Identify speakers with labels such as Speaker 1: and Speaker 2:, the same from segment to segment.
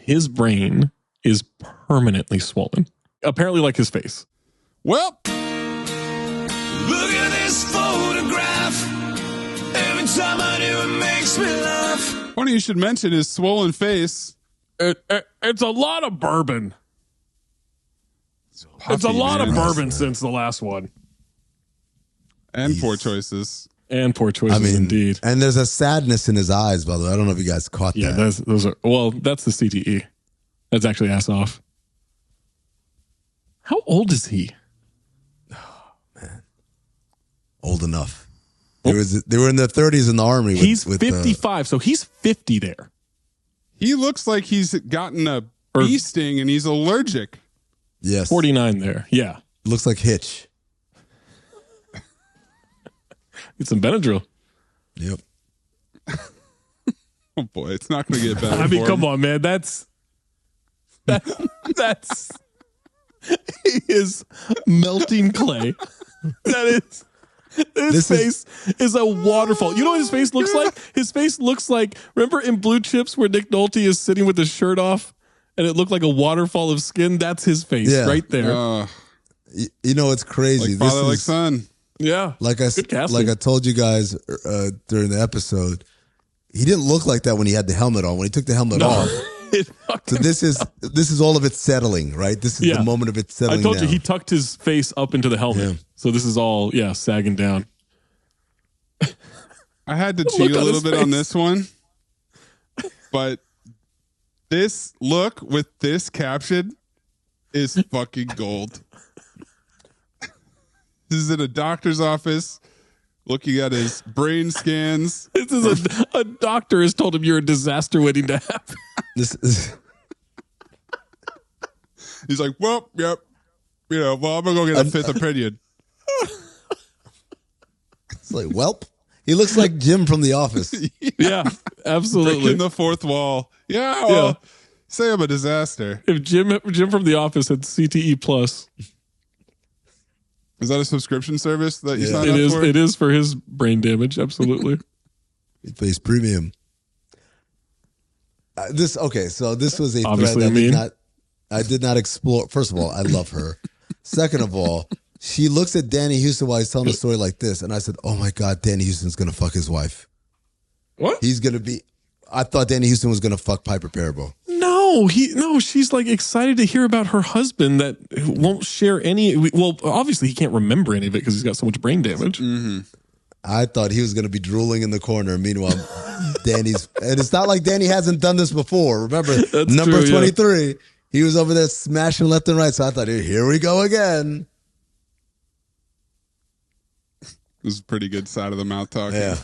Speaker 1: his brain is permanently swollen. Apparently like his face.
Speaker 2: Well,
Speaker 3: look at this photograph. Every time I do, it makes me laugh.
Speaker 2: funny you should mention his swollen face.
Speaker 1: It's a lot of bourbon.
Speaker 2: Puffy,
Speaker 1: it's a lot
Speaker 2: man.
Speaker 1: of bourbon since the last one.
Speaker 2: And poor choices.
Speaker 1: And poor choices, indeed.
Speaker 4: And there's a sadness in his eyes, by the way. I don't know if you guys caught that.
Speaker 1: Yeah, those are. Well, that's the CTE. That's actually ass off. How old is he?
Speaker 4: Oh, man. Old enough. They were in their 30s in the army.
Speaker 1: He's 55, so he's 50 there.
Speaker 2: He looks like he's gotten a bee sting and he's allergic.
Speaker 4: Yes.
Speaker 1: 49 there. Yeah.
Speaker 4: Looks like Hitch.
Speaker 1: Get some Benadryl.
Speaker 4: Yep.
Speaker 2: Oh boy, it's not going to get better.
Speaker 1: I mean, come on, man. That's he is melting clay. That is. His face is a waterfall. You know what his face looks like? His face looks like, remember in Blue Chips where Nick Nolte is sitting with his shirt off and it looked like a waterfall of skin? That's his face right there.
Speaker 4: You know, it's crazy.
Speaker 2: Like father, like son.
Speaker 1: Yeah.
Speaker 4: Like I told you guys during the episode, he didn't look like that when he had the helmet on. When he took the helmet off. So this is all of it settling, right? This is the moment of it settling.
Speaker 1: I told
Speaker 4: down.
Speaker 1: you he tucked his face up into the helmet. Yeah. So this is all sagging down.
Speaker 2: I had to cheat a little bit on this one. But this look with this caption is fucking gold. This is in a doctor's office looking at his brain scans.
Speaker 1: This is a doctor has told him you're a disaster waiting to happen.
Speaker 4: This is.
Speaker 2: He's like, well, yep. You know, well, I'm going to go get a fifth opinion.
Speaker 4: It's like, welp. He looks like Jim from The Office.
Speaker 1: Yeah, absolutely.
Speaker 2: Breaking the fourth wall. Yeah, well, say I'm a disaster.
Speaker 1: If Jim from The Office had CTE plus.
Speaker 2: Is that a subscription service that you signed
Speaker 1: up
Speaker 2: for?
Speaker 1: It is for his brain damage, absolutely.
Speaker 4: He pays premium. So this was a
Speaker 1: Obviously,
Speaker 4: thread that I did not explore. First of all, I love her. Second of all, she looks at Danny Houston while he's telling the story like this, and I said, "Oh my God, Danny Houston's gonna fuck his wife.
Speaker 1: What?
Speaker 4: He's gonna be." I thought Danny Houston was gonna fuck Piper Perabo.
Speaker 1: No, she's like excited to hear about her husband that won't share any. Well, obviously he can't remember any of it because he's got so much brain damage.
Speaker 2: Mm-hmm.
Speaker 4: I thought he was going to be drooling in the corner. Meanwhile, Danny's, and it's not like Danny hasn't done this before. Remember, number 23, he was over there smashing left and right. So I thought, here we go again.
Speaker 2: This is pretty good side of the mouth talking.
Speaker 4: Yeah.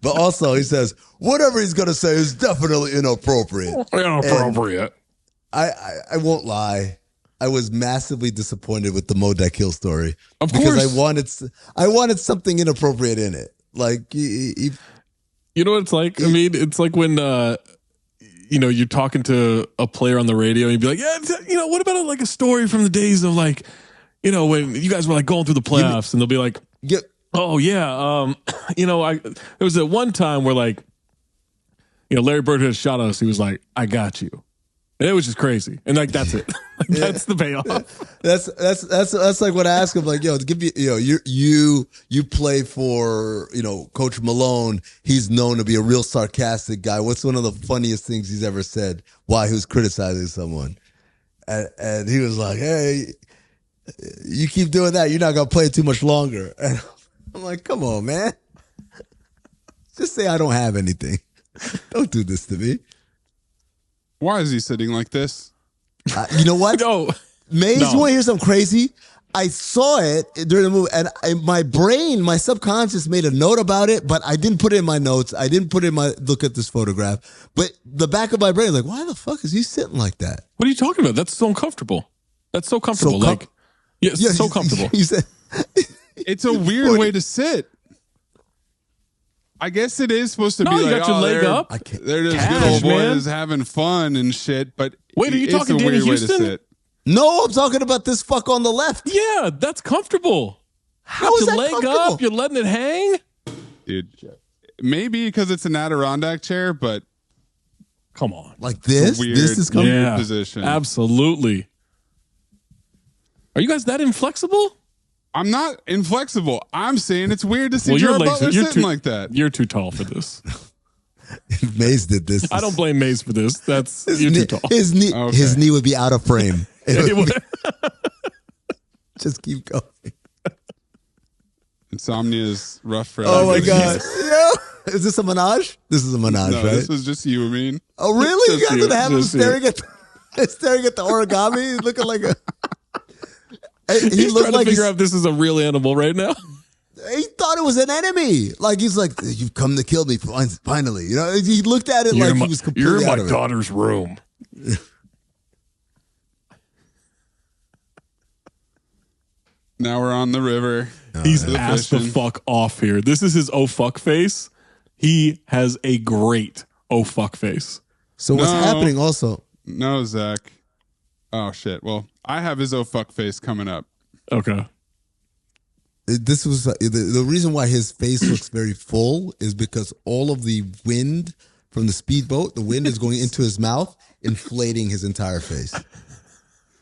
Speaker 4: But also, he says, whatever he's going to say is definitely inappropriate.
Speaker 1: Inappropriate.
Speaker 4: And I won't lie. I was massively disappointed with the Modek Hill story.
Speaker 1: Of
Speaker 4: because
Speaker 1: course.
Speaker 4: I wanted something inappropriate in it. Like, you
Speaker 1: know what it's like? I mean, it's like when, you're talking to a player on the radio and you'd be like, what about like a story from the days of like, when you guys were like going through the playoffs, and they'll be like, oh yeah. There was at one time where like, Larry Bird had shot us. He was like, I got you. And it was just crazy. And like, that's it. Like, that's the payoff.
Speaker 4: That's like what I ask him, like, give me, you play for, Coach Malone. He's known to be a real sarcastic guy. What's one of the funniest things he's ever said while he was criticizing someone? And he was like, hey, you keep doing that, you're not going to play too much longer. And I'm like, come on, man. Just say I don't have anything. Don't do this to me.
Speaker 2: Why is he sitting like this?
Speaker 4: You know what?
Speaker 1: No.
Speaker 4: Maze, you want to hear something crazy? I saw it during the movie, and my brain, my subconscious made a note about it, but I didn't put it in my notes. I didn't put it in my look at this photograph. But the back of my brain was like, why the fuck is he sitting like that?
Speaker 1: What are you talking about? That's so uncomfortable. That's so comfortable. So comfortable.
Speaker 4: You said
Speaker 2: it's a weird way to sit. I guess it is supposed to be like,
Speaker 1: you got your leg up.
Speaker 2: They're just good old boys having fun and shit. But
Speaker 1: wait, are you talking
Speaker 2: it's a
Speaker 1: Danny
Speaker 2: weird
Speaker 1: Houston?
Speaker 2: way to sit.
Speaker 4: No, I'm talking about this fuck on the left.
Speaker 1: Yeah, that's comfortable.
Speaker 4: How is
Speaker 1: your
Speaker 4: that
Speaker 1: leg
Speaker 4: comfortable?
Speaker 1: up? You're letting it hang,
Speaker 2: dude. Maybe because it's an Adirondack chair, but
Speaker 1: Come on.
Speaker 4: Like this?
Speaker 2: Weird,
Speaker 4: This is coming.
Speaker 1: Yeah,
Speaker 2: position.
Speaker 1: absolutely. Are you guys that inflexible?
Speaker 2: I'm not inflexible. I'm saying it's weird to see
Speaker 1: Well,
Speaker 2: Gerard Butler sitting like that.
Speaker 1: You're too tall for this.
Speaker 4: Maze did this.
Speaker 1: I don't blame Maze for this. You're too tall.
Speaker 4: His knee,
Speaker 2: Okay.
Speaker 4: his knee would be out of frame.
Speaker 1: It would-
Speaker 4: Just keep going.
Speaker 2: Insomnia is rough for
Speaker 4: Oh my
Speaker 2: everybody.
Speaker 4: god! Yeah. Is this a menage? This is a menage,
Speaker 2: No,
Speaker 4: right?
Speaker 2: this was just you, Amin.
Speaker 4: Oh really? You
Speaker 1: Just
Speaker 4: guys
Speaker 1: you,
Speaker 4: gonna have him
Speaker 1: just you.
Speaker 4: staring at the origami? He's looking like a. He
Speaker 1: He's
Speaker 4: looked
Speaker 1: trying
Speaker 4: like
Speaker 1: to figure out if this is a real animal right now.
Speaker 4: he thought it was an enemy. Like he's like, you've come to kill me finally. You know, he looked at it like he was completely out of it.
Speaker 1: daughter's room.
Speaker 2: Now we're on the river.
Speaker 1: He's
Speaker 2: The
Speaker 1: asked the
Speaker 2: fishing.
Speaker 1: fuck off here. This is his oh fuck face. He has a great oh fuck face.
Speaker 4: So what's
Speaker 2: No.
Speaker 4: happening also?
Speaker 2: No, Zach. Oh shit. Well, I have his oh fuck face coming up.
Speaker 1: Okay.
Speaker 4: This was the reason why his face looks very full is because all of the wind from the speedboat, the wind is going into his mouth, inflating his entire face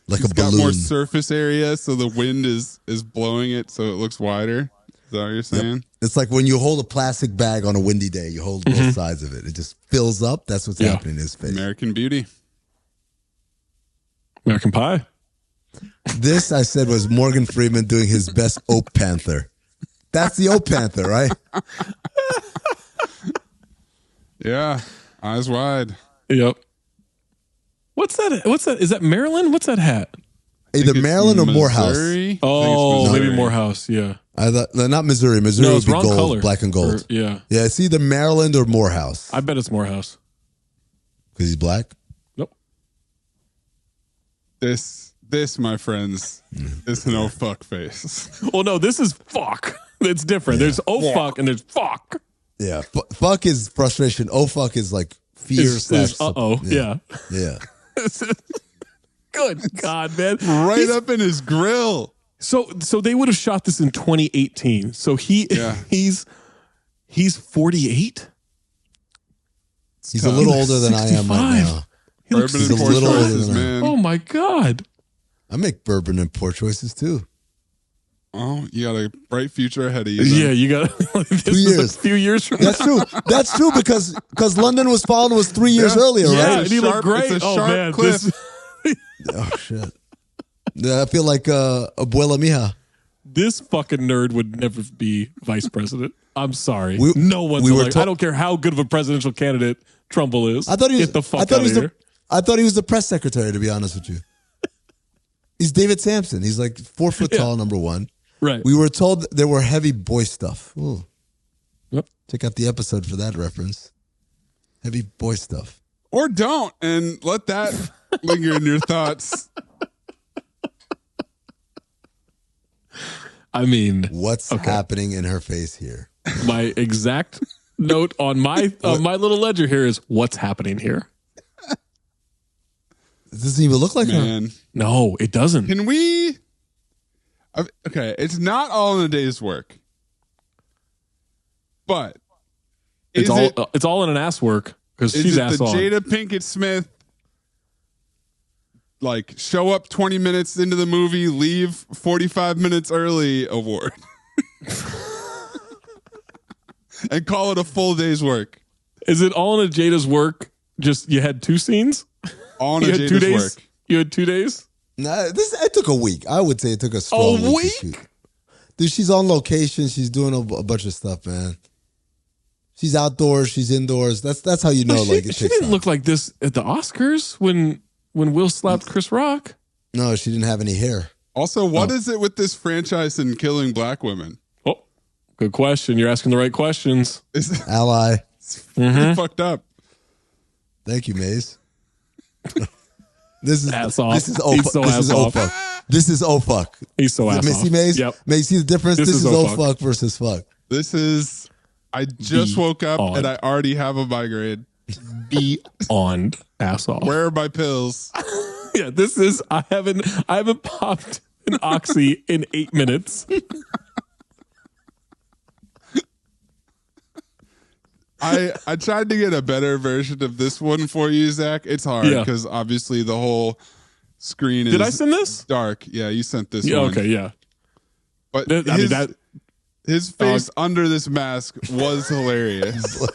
Speaker 4: like
Speaker 2: He's
Speaker 4: a
Speaker 2: got
Speaker 4: balloon.
Speaker 2: more surface area, so the wind is blowing it, so it looks wider. Is that what you're saying?
Speaker 4: It's like when you hold a plastic bag on a windy day, you hold both sides of it. It just fills up. That's what's
Speaker 1: Yeah.
Speaker 4: happening in his face.
Speaker 2: American Beauty.
Speaker 1: American Pie.
Speaker 4: This I said was Morgan Freeman doing his best Oak Panther. That's the Oak Panther, right?
Speaker 2: Yeah. Eyes wide.
Speaker 1: Yep. What's that? Is that Maryland? What's that hat?
Speaker 4: Either
Speaker 2: Think it's
Speaker 4: Maryland or Morehouse.
Speaker 2: Missouri? I think it's
Speaker 1: Oh,
Speaker 2: Missouri.
Speaker 1: maybe Morehouse. Yeah.
Speaker 4: I thought, no, not Missouri. Missouri
Speaker 1: No,
Speaker 4: would
Speaker 1: it's
Speaker 4: be
Speaker 1: wrong
Speaker 4: gold,
Speaker 1: color.
Speaker 4: black and gold.
Speaker 1: Yeah.
Speaker 4: Yeah, it's either Maryland or Morehouse
Speaker 1: I bet it's Morehouse.
Speaker 4: because he's black.
Speaker 1: Nope.
Speaker 2: This, my friends, is an oh fuck face.
Speaker 1: Well, no, this is fuck. It's different. There's oh fuck and there's fuck.
Speaker 4: Yeah, fuck is frustration. Oh fuck is like fear slash.
Speaker 1: Uh-oh. Yeah.
Speaker 4: Yeah.
Speaker 1: Good God, man.
Speaker 2: Right up in his grill.
Speaker 1: So they would have shot this in 2018. So
Speaker 2: Yeah.
Speaker 1: he's 48.
Speaker 4: He's a little older than I am right
Speaker 1: 65.
Speaker 4: now.
Speaker 1: He looks
Speaker 2: Bourbon
Speaker 4: he's
Speaker 2: and
Speaker 4: a
Speaker 2: poor
Speaker 4: little older
Speaker 2: choices,
Speaker 4: than I
Speaker 2: man.
Speaker 1: Oh my God.
Speaker 4: I make bourbon and poor choices too.
Speaker 2: Oh, you got a bright future ahead of you.
Speaker 1: Yeah,
Speaker 2: then.
Speaker 1: you got this
Speaker 4: 2
Speaker 1: is
Speaker 4: years.
Speaker 1: a few years from
Speaker 4: That's
Speaker 1: now.
Speaker 4: true. That's true because London was followed was 3 years
Speaker 2: Yeah.
Speaker 4: earlier,
Speaker 1: Yeah,
Speaker 4: right?
Speaker 1: and he looked
Speaker 2: Sharp-
Speaker 1: great.
Speaker 2: it's a
Speaker 1: Oh
Speaker 2: sharp
Speaker 1: man,
Speaker 2: cliff.
Speaker 4: Oh shit. Yeah, I feel like Abuela Mija.
Speaker 1: This fucking nerd would never be vice president. I'm sorry.
Speaker 4: We-
Speaker 1: no one's
Speaker 4: we were
Speaker 1: like, I don't care how good of a presidential candidate Trumbull is.
Speaker 4: I thought he was.
Speaker 1: Get the fuck
Speaker 4: I thought
Speaker 1: out
Speaker 4: he
Speaker 1: of
Speaker 4: was
Speaker 1: here.
Speaker 4: I thought he was the press secretary. To be honest with you, he's David Sampson. He's like 4 foot
Speaker 1: Yeah.
Speaker 4: tall, number one.
Speaker 1: Right.
Speaker 4: We were told that there were heavy boy stuff. Ooh.
Speaker 1: Yep.
Speaker 4: Check out the episode for that reference. Heavy boy stuff.
Speaker 2: Or don't, and let that linger in your thoughts.
Speaker 1: I mean,
Speaker 4: What's happening in her face here?
Speaker 1: my exact note on my little ledger here is what's happening here.
Speaker 4: It doesn't even look like her.
Speaker 2: Man,
Speaker 1: No, it doesn't.
Speaker 2: can we? Okay, it's not all in a day's work, but
Speaker 1: It's
Speaker 2: is
Speaker 1: it's all in an ass work because
Speaker 2: is
Speaker 1: she's
Speaker 2: it
Speaker 1: ass
Speaker 2: the
Speaker 1: on.
Speaker 2: Jada Pinkett Smith like show up 20 minutes into the movie, leave 45 minutes early award, and call it a full day's work?
Speaker 1: Is it all in a Jada's work? Just you had 2 scenes.
Speaker 2: All in
Speaker 1: You
Speaker 2: a
Speaker 1: had 2
Speaker 2: Jada's
Speaker 1: days.
Speaker 2: work.
Speaker 1: You had 2 days.
Speaker 4: Nah, it took a week. I would say it took a strong
Speaker 1: A
Speaker 4: week to
Speaker 1: week?
Speaker 4: shoot. Dude, she's on location. She's doing a bunch of stuff, man. She's outdoors. She's indoors. That's how you know.
Speaker 1: She,
Speaker 4: Like it
Speaker 1: she
Speaker 4: takes
Speaker 1: didn't
Speaker 4: time.
Speaker 1: look like this at the Oscars when Will slapped Chris Rock.
Speaker 4: No, she didn't have any hair.
Speaker 2: Also, what is it with this franchise and killing black women?
Speaker 1: Oh, good question. You're asking the right questions.
Speaker 2: It's
Speaker 4: Ally.
Speaker 1: Mm-hmm.
Speaker 2: fucked up.
Speaker 4: Thank you, Maze. This is
Speaker 1: Ass off.
Speaker 4: This is
Speaker 1: He's so
Speaker 4: this
Speaker 1: ass
Speaker 4: is
Speaker 1: off.
Speaker 4: fuck. This is fuck.
Speaker 1: He's so ass
Speaker 4: See
Speaker 1: off.
Speaker 4: Maze?
Speaker 1: Yep.
Speaker 4: Maze, see the difference?
Speaker 1: This
Speaker 4: This,
Speaker 1: is
Speaker 4: is
Speaker 1: fuck.
Speaker 4: fuck versus fuck.
Speaker 2: This is. I just woke up
Speaker 1: on.
Speaker 2: and I already have a migraine.
Speaker 1: Beyond ass off.
Speaker 2: Where are my pills?
Speaker 1: Yeah, this is. I haven't popped an oxy in 8 minutes.
Speaker 2: I tried to get a better version of this one for you, Zach. It's hard
Speaker 1: Yeah.
Speaker 2: because obviously the whole screen is
Speaker 1: Did I send this?
Speaker 2: dark. Yeah, you sent this
Speaker 1: Yeah.
Speaker 2: one.
Speaker 1: Okay. Yeah.
Speaker 2: But
Speaker 1: I mean that.
Speaker 2: his face under this mask was hilarious.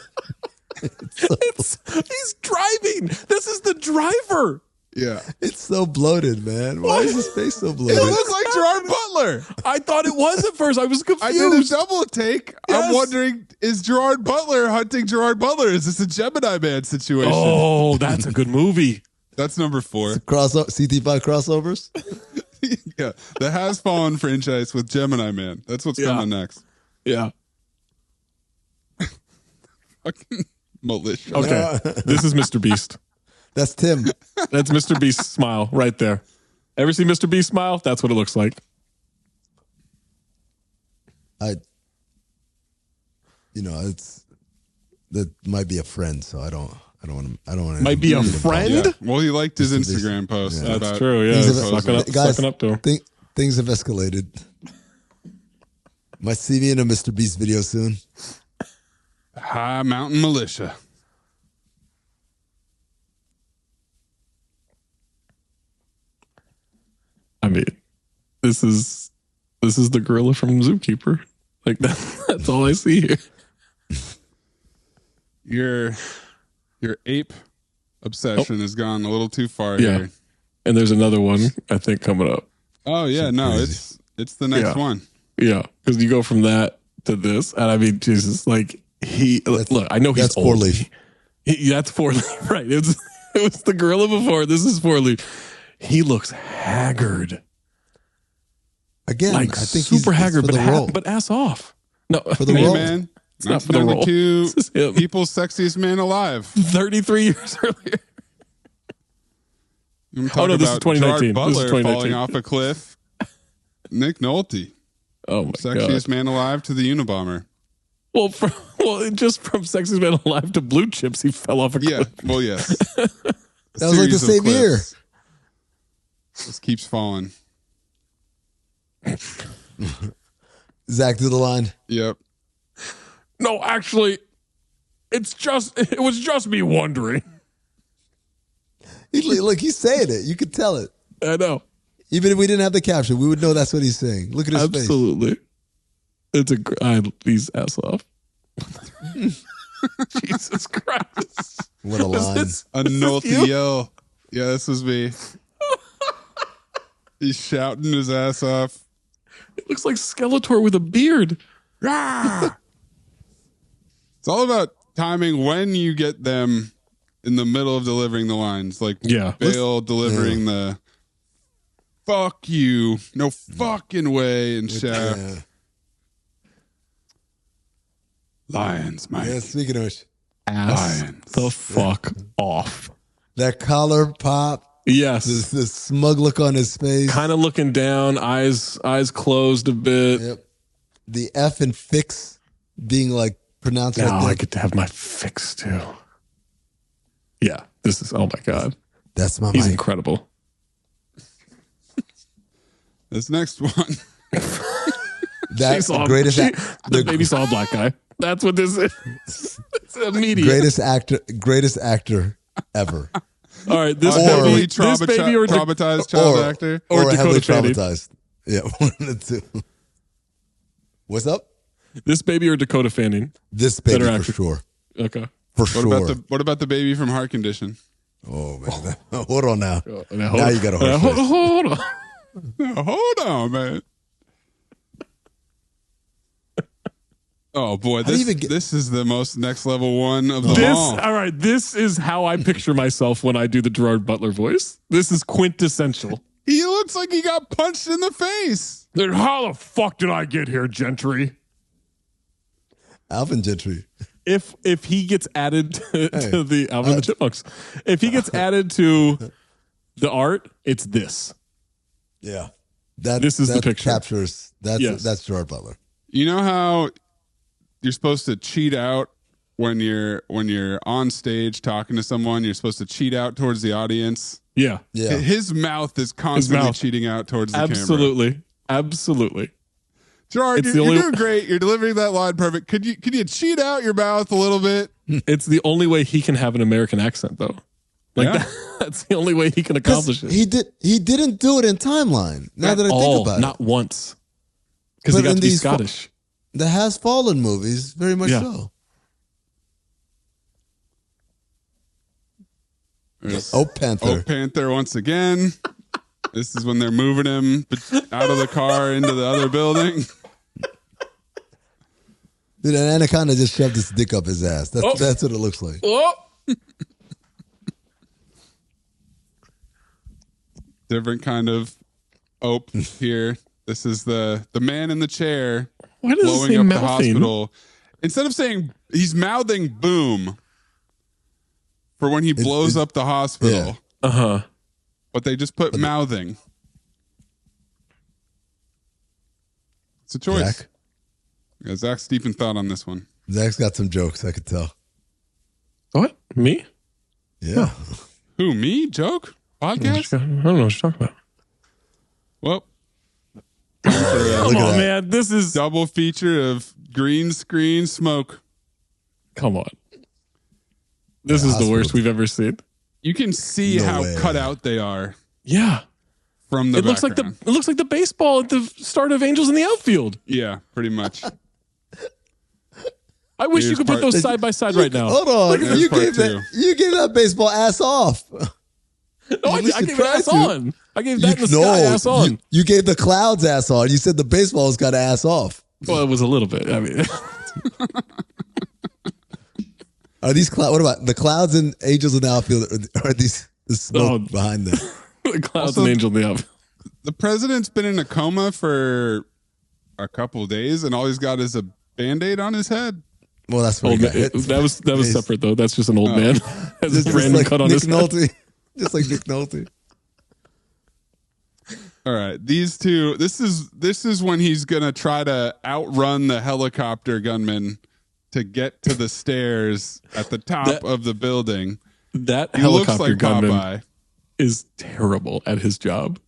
Speaker 1: He's driving. This is the driver.
Speaker 2: Yeah.
Speaker 4: It's so bloated, man. Why is his face so bloated?
Speaker 2: It looks like Gerard Butler.
Speaker 1: I thought it was at first. I was confused.
Speaker 2: I did a double take.
Speaker 1: Yes.
Speaker 2: I'm wondering, is Gerard Butler hunting Gerard Butler? Is this a Gemini Man situation?
Speaker 1: Oh, that's a good movie.
Speaker 2: That's number 4.
Speaker 4: CT5 crossovers?
Speaker 2: Yeah. The Has Fallen franchise with Gemini Man. That's what's coming next.
Speaker 1: Yeah.
Speaker 2: Fucking militia.
Speaker 1: Okay. This is Mr. Beast.
Speaker 4: That's Tim.
Speaker 1: That's Mr. Beast's smile right there. Ever see Mr. Beast smile? That's what it looks like.
Speaker 4: That might be a friend, so I don't want to.
Speaker 1: Might be a friend?
Speaker 2: Yeah. Well, he liked his Instagram post.
Speaker 4: Yeah.
Speaker 1: That's true. Yeah. Sucking up to him.
Speaker 4: Things have escalated. Might see me in a Mr. Beast video soon.
Speaker 2: High Mountain Militia.
Speaker 1: I mean, this is the gorilla from Zookeeper. Like that's all I see here.
Speaker 2: Your ape obsession has gone a little too far
Speaker 1: Yeah.
Speaker 2: here.
Speaker 1: And there's another one I think coming up.
Speaker 2: Oh yeah, no, it's the next one.
Speaker 1: Yeah, because you go from that to this, and I mean, Jesus, like look, I know he's
Speaker 4: that's
Speaker 1: old.
Speaker 4: Four Leaf.
Speaker 1: That's Four Leaf, right? It was the gorilla before. This is Four Leaf. He looks haggard,
Speaker 4: Again,
Speaker 1: like
Speaker 4: I think
Speaker 1: super
Speaker 4: he's
Speaker 1: haggard,
Speaker 4: for the role.
Speaker 1: but ass off. No,
Speaker 4: For the
Speaker 1: I mean,
Speaker 4: role.
Speaker 2: Man,
Speaker 1: It's not for the role.
Speaker 2: 1992,
Speaker 1: This is him.
Speaker 2: people's sexiest man alive.
Speaker 1: 33 years earlier.
Speaker 2: I'm
Speaker 1: Oh, no,
Speaker 2: talking
Speaker 1: this is
Speaker 2: about
Speaker 1: 2019.
Speaker 2: Gerard
Speaker 1: This is
Speaker 2: Butler
Speaker 1: 2019.
Speaker 2: falling off a cliff. Nick Nolte,
Speaker 1: Oh my
Speaker 2: sexiest
Speaker 1: god!
Speaker 2: man alive to the Unabomber.
Speaker 1: Well, just from Sexiest Man Alive to Blue Chips, he fell off a cliff.
Speaker 2: Yeah, well, yes.
Speaker 4: That was like the
Speaker 2: Series of
Speaker 4: same year.
Speaker 2: cliffs. Just keeps falling.
Speaker 4: Zach, do the line.
Speaker 2: Yep.
Speaker 1: No, actually, it was just me wondering.
Speaker 4: Look, he's saying it. You could tell it.
Speaker 1: I know.
Speaker 4: Even if we didn't have the caption, we would know that's what he's saying. Look at his face.
Speaker 1: Absolutely. He's ass off. Jesus Christ.
Speaker 4: What a line.
Speaker 2: A Nolte yell. Yeah, this was me. He's shouting his ass off.
Speaker 1: It looks like Skeletor with a beard.
Speaker 2: It's all about timing when you get them in the middle of delivering the lines. Like
Speaker 1: Yeah.
Speaker 2: Bale delivering the fuck you, no fucking way, and Shaft.
Speaker 4: Yeah.
Speaker 2: Lions, Mike.
Speaker 4: Yeah, speaking of which,
Speaker 1: Ass
Speaker 2: Lions.
Speaker 1: the fuck off.
Speaker 4: that collar pop,
Speaker 1: Yes.
Speaker 4: the smug look on his face.
Speaker 1: Kind of looking down, eyes closed a bit.
Speaker 4: Yep. The F and fix being like pronounced
Speaker 1: Oh,
Speaker 4: like
Speaker 1: I
Speaker 4: that.
Speaker 1: get to have my fix too. Yeah. This is, oh my God.
Speaker 4: That's my
Speaker 1: He's
Speaker 4: mic.
Speaker 1: incredible.
Speaker 2: This next one.
Speaker 4: That's
Speaker 1: She saw-
Speaker 4: the greatest,
Speaker 1: the baby saw a black guy. That's what this is. It's immediate.
Speaker 4: greatest actor ever.
Speaker 1: All right, this
Speaker 2: Heavily
Speaker 1: baby or
Speaker 2: traumatized child actor.
Speaker 1: Or
Speaker 4: heavily
Speaker 1: Dakota Fanning.
Speaker 4: traumatized. Yeah, one of the two. What's up?
Speaker 1: This baby or Dakota Fanning.
Speaker 4: This baby
Speaker 1: Better
Speaker 4: for
Speaker 1: actor.
Speaker 4: sure.
Speaker 1: Okay.
Speaker 4: For
Speaker 2: What
Speaker 4: sure.
Speaker 2: about the baby from Heart Condition?
Speaker 4: Oh man, hold on now.
Speaker 1: Now,
Speaker 4: Now you got a horse face.
Speaker 1: hold on.
Speaker 2: No, hold on, man. Oh boy,
Speaker 4: do you
Speaker 2: this
Speaker 4: even get-
Speaker 2: this is the most next level one of them
Speaker 1: This,
Speaker 2: all.
Speaker 1: all right, this is how I picture myself when I do the Gerard Butler voice. This is quintessential.
Speaker 2: He looks like he got punched in the face.
Speaker 1: Then how the fuck did I get here, Gentry?
Speaker 4: Alvin Gentry.
Speaker 1: If he gets added to the Alvin and the Chipmunks, if he gets added to the art, it's this.
Speaker 4: Yeah.
Speaker 1: This is the
Speaker 4: that
Speaker 1: picture.
Speaker 4: captures that's Gerard Butler.
Speaker 2: You know how you're supposed to cheat out when you're on stage talking to someone, you're supposed to cheat out towards the audience.
Speaker 1: Yeah.
Speaker 4: Yeah.
Speaker 2: His mouth is constantly
Speaker 1: mouth.
Speaker 2: cheating out towards the camera.
Speaker 1: Absolutely. Absolutely.
Speaker 2: Gerard,
Speaker 1: It's
Speaker 2: you're
Speaker 1: the only-
Speaker 2: doing great. You're delivering that line perfect. Could you cheat out your mouth a little bit?
Speaker 1: It's the only way he can have an American accent, though. Like
Speaker 2: Yeah.
Speaker 1: that's the only way he can accomplish it.
Speaker 4: He didn't do it in Timeline. Now that I think about
Speaker 1: not
Speaker 4: it,
Speaker 1: once, because he
Speaker 4: But
Speaker 1: got
Speaker 4: in
Speaker 1: to be
Speaker 4: these
Speaker 1: Scottish.
Speaker 4: the Has Fallen movies, very much
Speaker 1: Yeah.
Speaker 4: so.
Speaker 2: There's
Speaker 4: Oh, Panther.
Speaker 2: Oh, Panther once again. This is when they're moving him out of the car into the other building.
Speaker 4: Dude, an anaconda just shoved its dick up his ass.
Speaker 1: Oh.
Speaker 4: That's what it looks like.
Speaker 1: Oh,
Speaker 2: Different kind of ope here. This is the man in the chair
Speaker 1: why does it
Speaker 2: blowing
Speaker 1: say
Speaker 2: up the
Speaker 1: mouthing?
Speaker 2: hospital. Instead of saying, he's mouthing boom for when he blows up the hospital.
Speaker 4: Yeah.
Speaker 2: But they just put mouthing. It's a choice.
Speaker 4: Zach?
Speaker 2: Yeah, Zach's deep in thought on this one.
Speaker 4: Zach's got some jokes, I could tell.
Speaker 1: What? Me?
Speaker 4: Yeah.
Speaker 2: Who, me? Joke? Podcast?
Speaker 1: I don't know what you're talking about.
Speaker 2: Well,
Speaker 1: Come
Speaker 4: Look at
Speaker 1: on,
Speaker 4: that.
Speaker 1: man. This is
Speaker 2: double feature of green screen smoke.
Speaker 1: come on. This is the worst
Speaker 4: hospital.
Speaker 1: we've ever seen.
Speaker 2: You can see
Speaker 4: No
Speaker 2: how
Speaker 4: way.
Speaker 2: cut out they are
Speaker 1: Yeah,
Speaker 2: from the
Speaker 1: it looks like
Speaker 2: background.
Speaker 1: it looks like the baseball at the start of Angels in the Outfield.
Speaker 2: Yeah, pretty much.
Speaker 1: I wish you
Speaker 2: Here's
Speaker 1: could put
Speaker 2: part-
Speaker 1: those side by side right now.
Speaker 4: Hold on.
Speaker 2: There's
Speaker 4: You
Speaker 2: part
Speaker 4: gave that baseball ass off.
Speaker 1: No, I
Speaker 4: At least you
Speaker 1: gave it ass
Speaker 4: tried to.
Speaker 1: on. I gave that in the sky ass on.
Speaker 4: You gave the clouds ass on. You said the baseball's got ass off.
Speaker 1: Well, it was a little bit. I mean,
Speaker 4: Are these clouds? What about the clouds and angels in the outfield? Are these the smoke
Speaker 1: Oh.
Speaker 4: behind them?
Speaker 1: the clouds
Speaker 2: Also-
Speaker 1: and Angel in the Outfield.
Speaker 2: The president's been in a coma for a couple of days, and all he's got is a Band-Aid on his head.
Speaker 4: Well, that's what
Speaker 1: Old
Speaker 4: he
Speaker 1: man,
Speaker 4: got hit.
Speaker 1: that was
Speaker 4: Face.
Speaker 1: separate though. That's just an old man has
Speaker 4: Just
Speaker 1: a random
Speaker 4: like
Speaker 1: cut on
Speaker 4: Nick
Speaker 1: his head.
Speaker 4: Nolte. Just like Nick Nolte.
Speaker 2: All right, these two. This is when he's gonna try to outrun the helicopter gunman to get to the stairs at the top
Speaker 1: That-
Speaker 2: of the building.
Speaker 1: That
Speaker 2: He looks
Speaker 1: helicopter
Speaker 2: like
Speaker 1: gunman
Speaker 2: Popeye.
Speaker 1: is terrible at his job.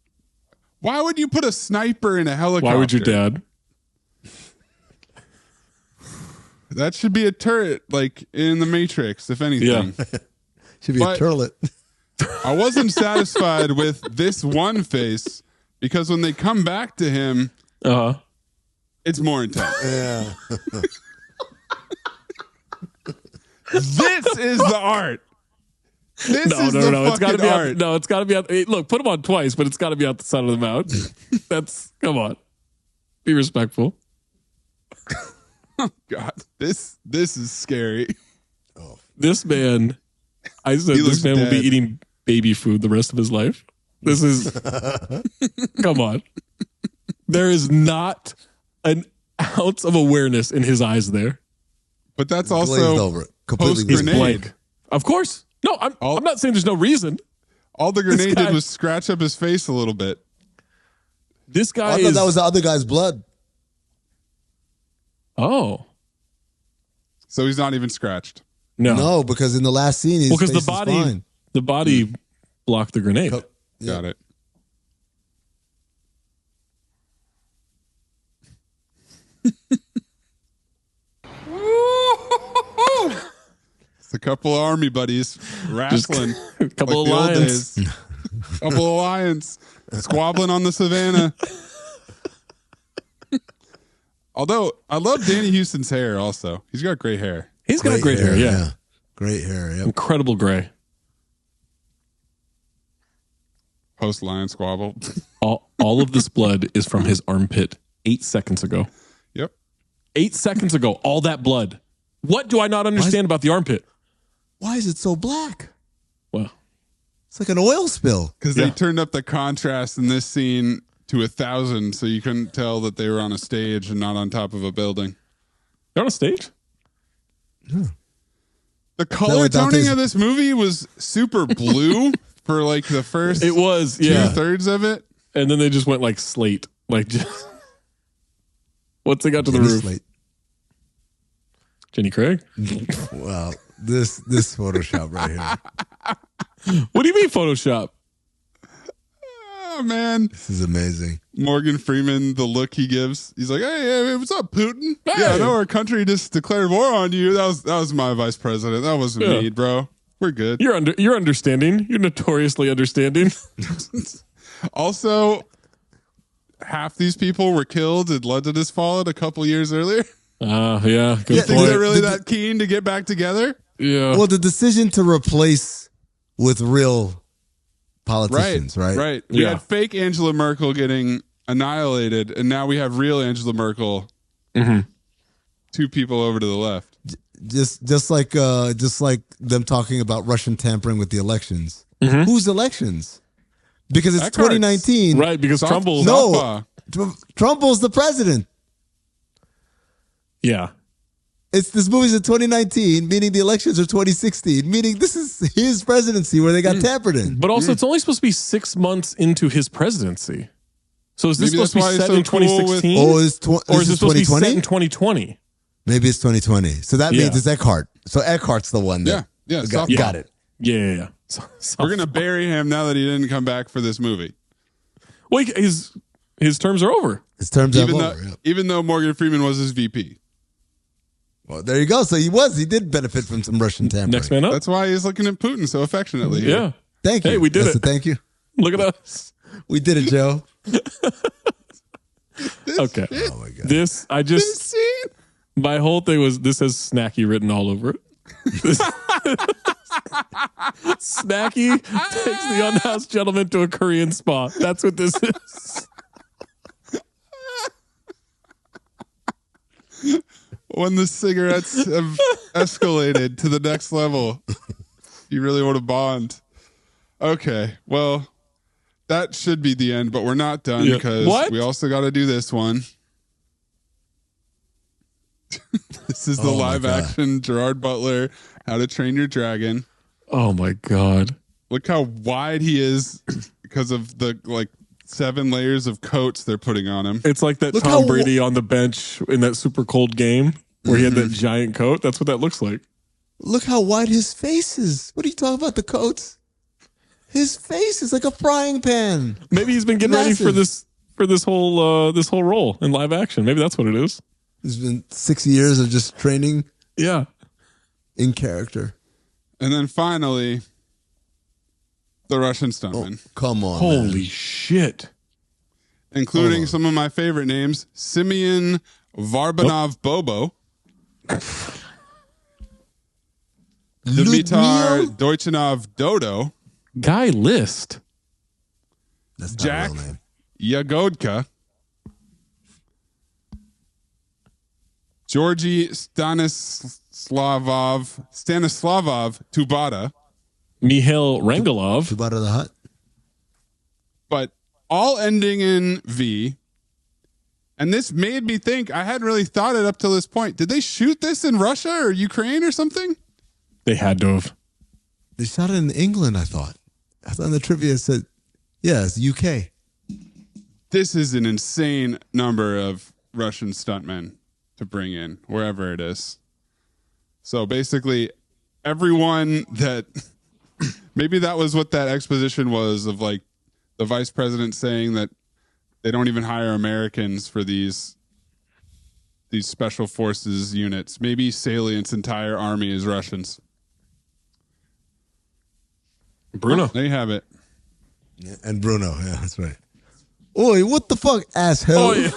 Speaker 2: Why would you put a sniper in a helicopter?
Speaker 1: Why would your dad?
Speaker 2: That should be a turret, like in the Matrix, if anything.
Speaker 1: Yeah.
Speaker 4: Should be
Speaker 2: But-
Speaker 4: a turlet.
Speaker 2: I wasn't satisfied with this one face because when they come back to him,
Speaker 1: Uh-huh.
Speaker 2: it's more intense.
Speaker 4: Yeah.
Speaker 2: This is the art. This is the
Speaker 1: No. It's got to
Speaker 2: fucking
Speaker 1: be
Speaker 2: art.
Speaker 1: out. No, it's got to be out. Hey, look, put him on twice, but it's got to be out the side of the mouth. That's come on. Be respectful.
Speaker 2: God, this is scary.
Speaker 1: This man, I said
Speaker 2: He
Speaker 1: this
Speaker 2: looks
Speaker 1: man will be
Speaker 2: dead.
Speaker 1: eating baby food the rest of his life. This is come on. There is not an ounce of awareness in his eyes there.
Speaker 2: But that's
Speaker 4: Glazed
Speaker 2: also
Speaker 4: over it. Completely
Speaker 2: post
Speaker 4: glazed.
Speaker 2: grenade.
Speaker 1: Blank. Of course. No, I'm not saying there's no reason.
Speaker 2: All the grenade
Speaker 1: guy-
Speaker 2: did was scratch up his face a little bit.
Speaker 1: This guy
Speaker 4: I thought
Speaker 1: is
Speaker 4: that was the other guy's blood.
Speaker 1: Oh.
Speaker 2: So he's not even scratched.
Speaker 1: No.
Speaker 4: No, because in the last scene, his
Speaker 1: Because
Speaker 4: face
Speaker 1: the
Speaker 4: is
Speaker 1: body
Speaker 4: fine.
Speaker 1: the body blocked the grenade.
Speaker 4: Yeah.
Speaker 2: Got it. It's a couple of army buddies wrestling.
Speaker 1: A couple
Speaker 2: like
Speaker 1: of
Speaker 2: the old
Speaker 1: lions.
Speaker 2: days. Couple of lions squabbling on the savannah. Although I love Danny Houston's hair also. He's got great hair.
Speaker 1: He's got great hair, yeah.
Speaker 4: Great hair, yep.
Speaker 1: Incredible gray.
Speaker 2: Post lion squabble.
Speaker 1: All of this blood is from his armpit 8 seconds ago.
Speaker 2: Yep.
Speaker 1: 8 seconds ago, all that blood. What do I not understand about the armpit?
Speaker 4: Why is it so black?
Speaker 1: Well,
Speaker 4: It's like an oil spill.
Speaker 2: Because
Speaker 1: Yeah.
Speaker 2: they turned up the contrast in this scene to 1,000, so you couldn't tell that they were on a stage and not on top of a building.
Speaker 1: they're on a stage?
Speaker 2: The color
Speaker 4: what Dante's-
Speaker 2: toning of this movie was super blue for like the first
Speaker 1: It was, yeah.
Speaker 2: 2/3 of it.
Speaker 1: And then they just went like slate. Like just once they got to the
Speaker 4: Jenny
Speaker 1: roof.
Speaker 4: Slate.
Speaker 1: Jenny Craig?
Speaker 4: Wow. This Photoshop right here.
Speaker 1: What do you mean Photoshop?
Speaker 2: Oh man,
Speaker 4: This is amazing.
Speaker 2: Morgan Freeman, the look he gives. He's like, "Hey, what's up, Putin?
Speaker 1: Hey.
Speaker 2: Yeah, I know our country just declared war on you. That was my vice president. That wasn't me, bro. We're good."
Speaker 1: You're understanding. You're notoriously understanding.
Speaker 2: Also, half these people were killed and London has fallen a couple years earlier.
Speaker 1: Yeah, good
Speaker 4: Yeah,
Speaker 2: Think
Speaker 1: point.
Speaker 2: they're really that keen to get back together?
Speaker 1: Yeah.
Speaker 4: Well, the decision to replace with real politicians, right?
Speaker 2: Right. We
Speaker 1: Yeah.
Speaker 2: had fake Angela Merkel getting annihilated, and now we have real Angela Merkel. Two people over to the left.
Speaker 4: Just like them talking about Russian tampering with the elections. Whose elections? Because it's
Speaker 2: Eckhart's.
Speaker 4: 2019.
Speaker 1: Right, because Trumbull.
Speaker 4: No. Trump's the president.
Speaker 1: Yeah.
Speaker 4: This movie's in 2019, meaning the elections are 2016, meaning this is his presidency where they got tampered in.
Speaker 1: But also, it's only supposed to be 6 months into his presidency. So is this
Speaker 2: Maybe
Speaker 1: supposed to be
Speaker 2: that's
Speaker 1: set
Speaker 2: why
Speaker 1: in
Speaker 2: he's so cool
Speaker 1: 2016?
Speaker 4: Oh,
Speaker 1: or is it supposed to be set
Speaker 4: 2020?
Speaker 1: in 2020?
Speaker 4: Maybe it's 2020. So that means
Speaker 1: Yeah.
Speaker 4: it's Eckhart. So Eckhart's the one that
Speaker 2: Yeah,
Speaker 4: got,
Speaker 2: softball.
Speaker 4: got it.
Speaker 1: Yeah. So,
Speaker 2: We're going to bury him now that he didn't come back for this movie.
Speaker 1: well, his terms are over.
Speaker 4: His terms up
Speaker 2: Even
Speaker 4: over.
Speaker 2: though,
Speaker 4: Yeah.
Speaker 2: even though Morgan Freeman was his VP.
Speaker 4: Well, there you go. So he did benefit from some Russian tampering.
Speaker 1: Next man up.
Speaker 2: That's why he's looking at Putin so affectionately. here.
Speaker 1: Yeah.
Speaker 4: Thank you.
Speaker 1: Hey, we did
Speaker 4: That's
Speaker 1: it.
Speaker 4: a thank you.
Speaker 1: Look at us.
Speaker 4: We did it, Joe.
Speaker 1: Okay.
Speaker 4: Oh my god.
Speaker 1: This
Speaker 2: scene.
Speaker 1: my whole thing was this has snacky written all over it. Snacky takes the unhoused gentleman to a Korean spa. That's what this is.
Speaker 2: When the cigarettes have escalated to the next level, you really want to bond. Okay, well, that should be the end, but we're not done
Speaker 1: Yeah.
Speaker 2: because
Speaker 1: What?
Speaker 2: we also got to do this one. This is the
Speaker 4: Oh my
Speaker 2: live
Speaker 4: God.
Speaker 2: action Gerard Butler, How to Train Your Dragon.
Speaker 1: Oh my god.
Speaker 2: Look how wide he is because of the 7 layers of coats they're putting on him.
Speaker 1: It's like that
Speaker 4: Look
Speaker 1: Tom
Speaker 4: how-
Speaker 1: Brady on the bench in that super cold game where he had that giant coat. That's what that looks like.
Speaker 4: Look how wide his face is. What are you talking about? The coats? His face is like a frying pan.
Speaker 1: Maybe he's been getting ready for this whole role in live action. Maybe that's what it is.
Speaker 4: It's been 6 years of just training
Speaker 1: Yeah.
Speaker 4: in character.
Speaker 2: And then finally, the Russian stuntman.
Speaker 4: Come on.
Speaker 1: Holy
Speaker 4: man.
Speaker 1: shit.
Speaker 2: Including some of my favorite names, Simeon Varbanov Bobo, Dimitar
Speaker 4: Ludmila?
Speaker 2: Deutschanov Dodo,
Speaker 1: Guy List.
Speaker 4: That's not
Speaker 2: Jack
Speaker 4: a real name.
Speaker 2: Yagodka, Georgy Stanislavov Tubata,
Speaker 1: Mihail Rangelov.
Speaker 4: Too bad of the hut.
Speaker 2: but all ending in V. And this made me think, I hadn't really thought it up till this point. Did they shoot this in Russia or Ukraine or something?
Speaker 1: They had to have.
Speaker 4: They shot it in England, I thought. I thought in the trivia it said, yeah, it's UK.
Speaker 2: This is an insane number of Russian stuntmen to bring in, wherever it is. So basically, everyone that maybe that was what that exposition was of the vice president saying that they don't even hire Americans for these special forces units. Maybe Salient's entire army is Russians.
Speaker 1: Bruno.
Speaker 2: There you have it.
Speaker 4: Yeah, and Bruno. Yeah, that's right. Oi, what the fuck, asshole?
Speaker 1: Oh, yeah.